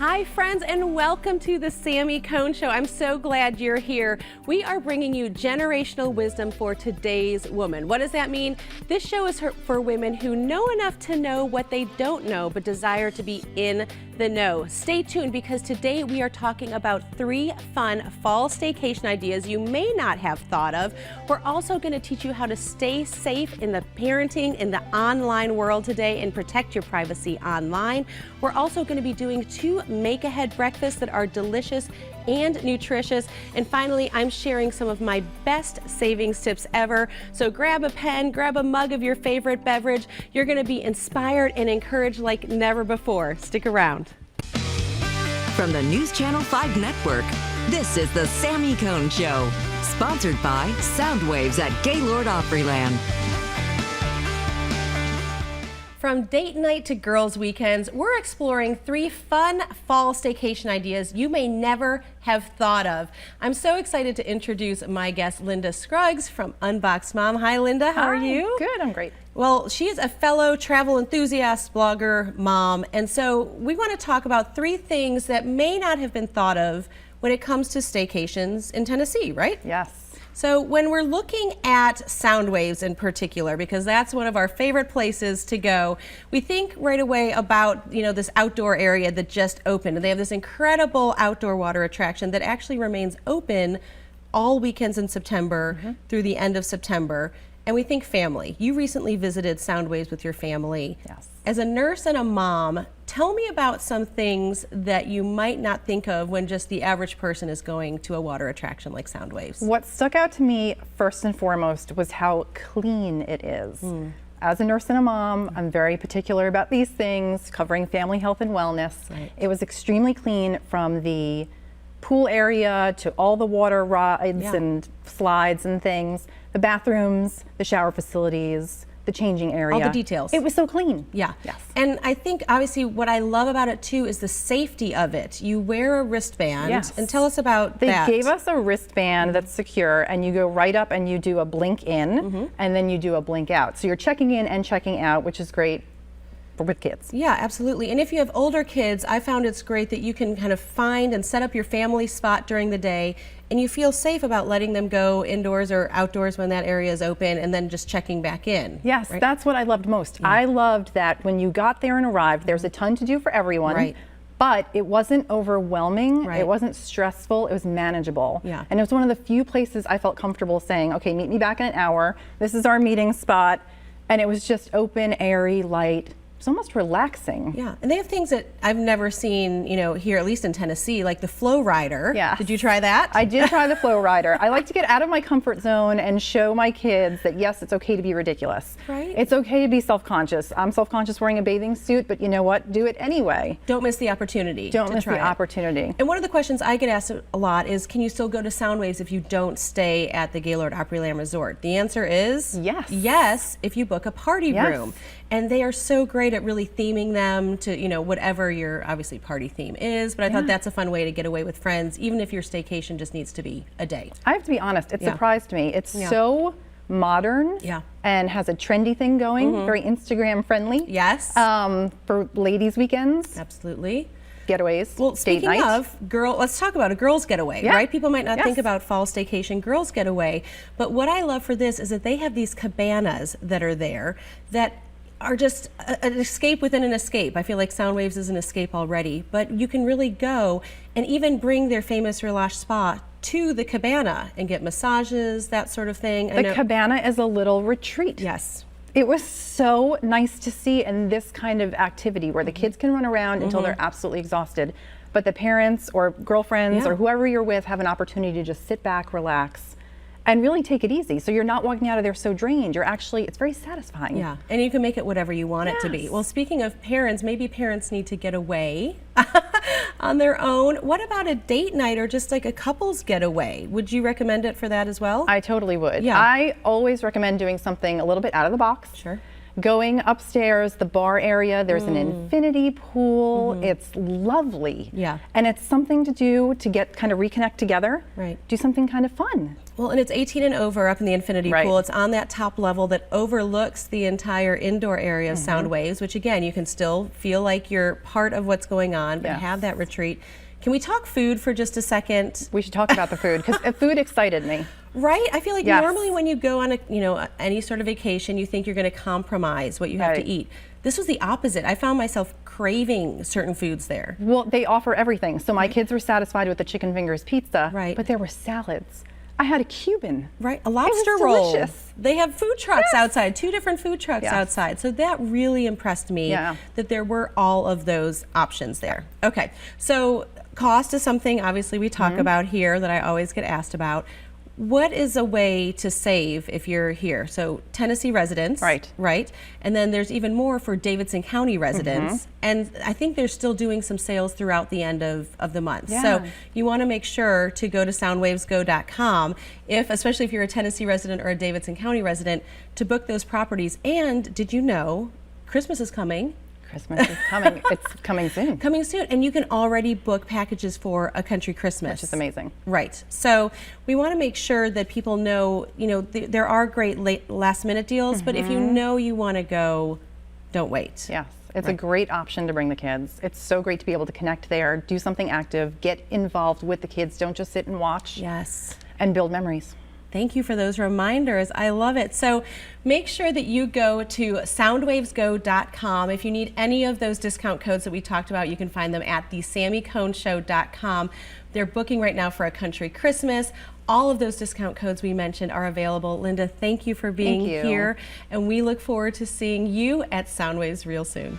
Hi friends, and welcome to the Sami Cone Show. I'm so glad you're here. We are bringing you generational wisdom for today's woman. What does that mean? This show is for women who know enough to know what they don't know but desire to be in the know. Stay tuned because today we are talking about 3 fun fall staycation ideas you may not have thought of. We're also going to teach you how to stay safe in the parenting in the online world today and protect your privacy online. We're also going to be doing 2 make-ahead breakfasts that are delicious and nutritious. And finally, I'm sharing some of my best savings tips ever. So grab a pen, grab a mug of your favorite beverage. You're going to be inspired and encouraged like never before. Stick around. From the News Channel 5 Network, this is the Sami Cone Show, sponsored by SoundWaves at Gaylord Opryland. From date night to girls' weekends, we're exploring 3 fun fall staycation ideas you may never have thought of. I'm so excited to introduce my guest, Linda Scruggs from Unboxed Mom. Hi, Linda. How are you? Good. I'm great. Well, she is a fellow travel enthusiast, blogger, mom, and so we want to talk about 3 things that may not have been thought of when it comes to staycations in Tennessee, right? Yes. So when we're looking at SoundWaves in particular, because that's one of our favorite places to go, we think right away about, this outdoor area that just opened. And they have this incredible outdoor water attraction that actually remains open all weekends in September through the end of September. And we think family. You recently visited SoundWaves with your family. Yes. As a nurse and a mom, tell me about some things that you might not think of when just the average person is going to a water attraction like SoundWaves. What stuck out to me first and foremost was how clean it is. As a nurse and a mom, I'm very particular about these things, covering family health and wellness. Right. It was extremely clean from the pool area to all the water rides and slides and things, the bathrooms, the shower facilities, the changing area. All the details. It was so clean. Yeah. Yes. And I think obviously what I love about it too is the safety of it. You wear a wristband. Yes. And tell us about They that. gave us a wristband that's secure, and you go right up and you do a blink in and then you do a blink out. So you're checking in and checking out, which is great with kids. Yeah, absolutely. And if you have older kids, I found it's great that you can kind of find and set up your family spot during the day, and you feel safe about letting them go indoors or outdoors when that area is open and then just checking back in. Yes, right? that's what I loved most. I loved that when you got there and arrived, there's a ton to do for everyone. Right. But it wasn't overwhelming, Right. It wasn't stressful, it was manageable. Yeah. And it was one of the few places I felt comfortable saying, okay, meet me back in an hour, this is our meeting spot, and it was just open, airy, light. It's almost relaxing. Yeah, and they have things that I've never seen, here, at least in Tennessee, like the Flow Rider. Yeah. Did you try that? I did try the Flow Rider. I like to get out of my comfort zone and show my kids that yes, it's okay to be ridiculous. Right. It's okay to be self-conscious. I'm self-conscious wearing a bathing suit, but you know what? Do it anyway. Don't miss the opportunity. Don't miss try the it. opportunity. And one of the questions I get asked a lot is, can you still go to SoundWaves if you don't stay at the Gaylord Opryland Resort? The answer is yes. Yes, if you book a party Yes. room. And they are so great at really theming them to, whatever your obviously party theme is. But I thought that's a fun way to get away with friends, even if your staycation just needs to be a day. I have to be honest, it surprised me. It's Yeah. so modern and has a trendy thing going, very Instagram friendly. Yes. For ladies' weekends, Absolutely. getaways, Well, date speaking night. of let's talk about a girls' getaway, Yeah. right? People might not Yes. think about fall staycation, girls' getaway. But what I love for this is that they have these cabanas that are there that are just an escape within an escape. I feel like SoundWaves is an escape already, but you can really go and even bring their famous Relax spa to the cabana and get massages, that sort of thing. The cabana is a little retreat. Yes. It was so nice to see in this kind of activity where the kids can run around until they're absolutely exhausted, but the parents or girlfriends or whoever you're with have an opportunity to just sit back, relax, and really take it easy. So you're not walking out of there so drained. You're actually, it's very satisfying. Yeah, and you can make it whatever you want it to be. Yes. Well, speaking of parents, maybe parents need to get away on their own. What about a date night or just like a couple's getaway? Would you recommend it for that as well? I totally would. Yeah. I always recommend doing something a little bit out of the box. Sure. Going upstairs, the bar area, there's an infinity pool. It's lovely. Yeah. And it's something to do to get kind of reconnect together. Right. Do something kind of fun. Well, and it's 18 and over up in the infinity Right. pool. It's on that top level that overlooks the entire indoor area of SoundWaves, which again, you can still feel like you're part of what's going on, but Yes. have that retreat. Can we talk food for just a second? We should talk about the food because food excited me. Right? I feel like Yes. normally when you go on any sort of vacation, you think you're going to compromise what you have to Right. eat. This was the opposite. I found myself craving certain foods there. Well, they offer everything. So my kids were satisfied with the chicken fingers pizza, Right. but there were salads. I had a Cuban. Right, a lobster was roll. delicious. They have food trucks Yes. outside, 2 different food trucks Yes. outside. So that really impressed me Yeah. that there were all of those options there. Okay, so cost is something obviously we talk about here that I always get asked about. What is a way to save if you're here? So Tennessee residents, Right. And then there's even more for Davidson County residents. And I think they're still doing some sales throughout the end of the month. Yeah. So you want to make sure to go to soundwavesgo.com, especially if you're a Tennessee resident or a Davidson County resident, to book those properties. And did you know Christmas is coming? Christmas is coming. It's coming soon. Coming soon, and you can already book packages for a country Christmas. Which is amazing. Right. So we want to make sure that people know, there are great last minute deals, but if you know you want to go, don't wait. Yes, it's a great option to bring the kids. It's so great to be able to connect there, do something active, get involved with the kids. Don't just sit and watch. Yes. And build memories. Thank you for those reminders. I love it. So make sure that you go to soundwavesgo.com. If you need any of those discount codes that we talked about, you can find them at thesammyconeshow.com. They're booking right now for a country Christmas. All of those discount codes we mentioned are available. Linda, thank you for being here. And we look forward to seeing you at SoundWaves real soon.